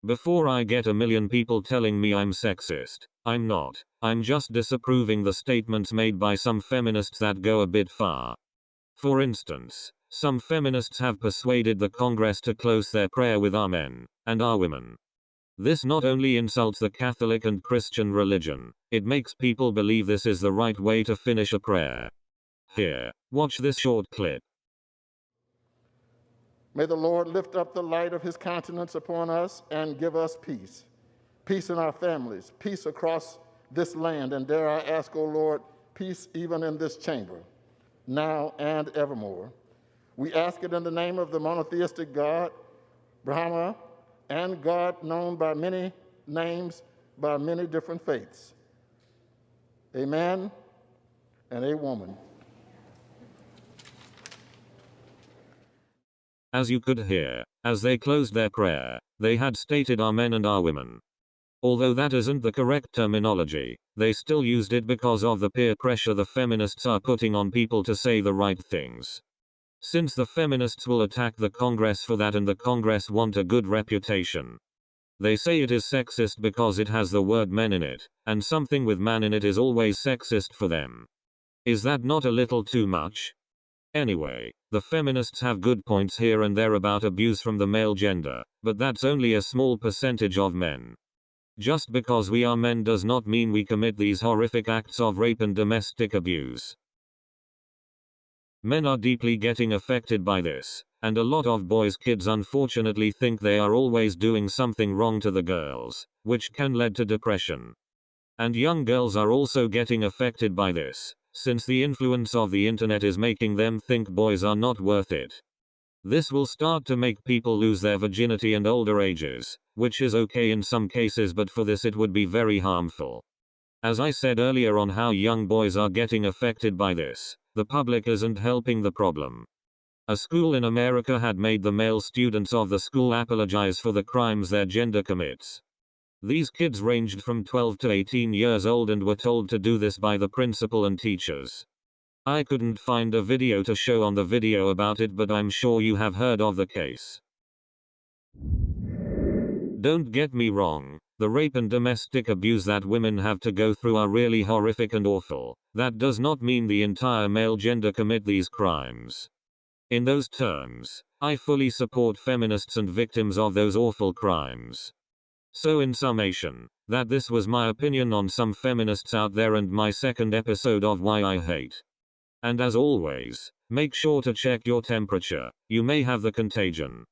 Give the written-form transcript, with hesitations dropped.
Before I get a million people telling me I'm sexist, I'm not. I'm just disapproving the statements made by some feminists that go a bit far. For instance, some feminists have persuaded the Congress to close their prayer with "Amen" and "Our women." This not only insults the Catholic and Christian religion, it makes people believe this is the right way to finish a prayer. Here, watch this short clip. May the Lord lift up the light of his countenance upon us and give us peace. Peace in our families, peace across this land, and dare I ask, O Lord, peace even in this chamber, now and evermore. We ask it in the name of the monotheistic God, Brahma, and God known by many names, by many different faiths. Amen and a woman. As you could hear, as they closed their prayer, they had stated "Amen" and "Our women." Although that isn't the correct terminology, they still used it because of the peer pressure the feminists are putting on people to say the right things. Since the feminists will attack the Congress for that and the Congress want a good reputation. They say it is sexist because it has the word men in it, and something with man in it is always sexist for them. Is that not a little too much? Anyway, the feminists have good points here and there about abuse from the male gender, but that's only a small percentage of men. Just because we are men does not mean we commit these horrific acts of rape and domestic abuse. Men are deeply getting affected by this, and a lot of boys' kids unfortunately think they are always doing something wrong to the girls, which can lead to depression. And young girls are also getting affected by this, since the influence of the internet is making them think boys are not worth it. This will start to make people lose their virginity and older ages, which is okay in some cases, but for this it would be very harmful. As I said earlier on how young boys are getting affected by this, the public isn't helping the problem. A school in America had made the male students of the school apologize for the crimes their gender commits. These kids ranged from 12 to 18 years old and were told to do this by the principal and teachers. I couldn't find a video to show on the video about it, but I'm sure you have heard of the case. Don't get me wrong, the rape and domestic abuse that women have to go through are really horrific and awful. That does not mean the entire male gender commit these crimes. In those terms, I fully support feminists and victims of those awful crimes. So in summation, this was my opinion on some feminists out there and my second episode of Why I Hate. And as always, make sure to check your temperature, you may have the contagion.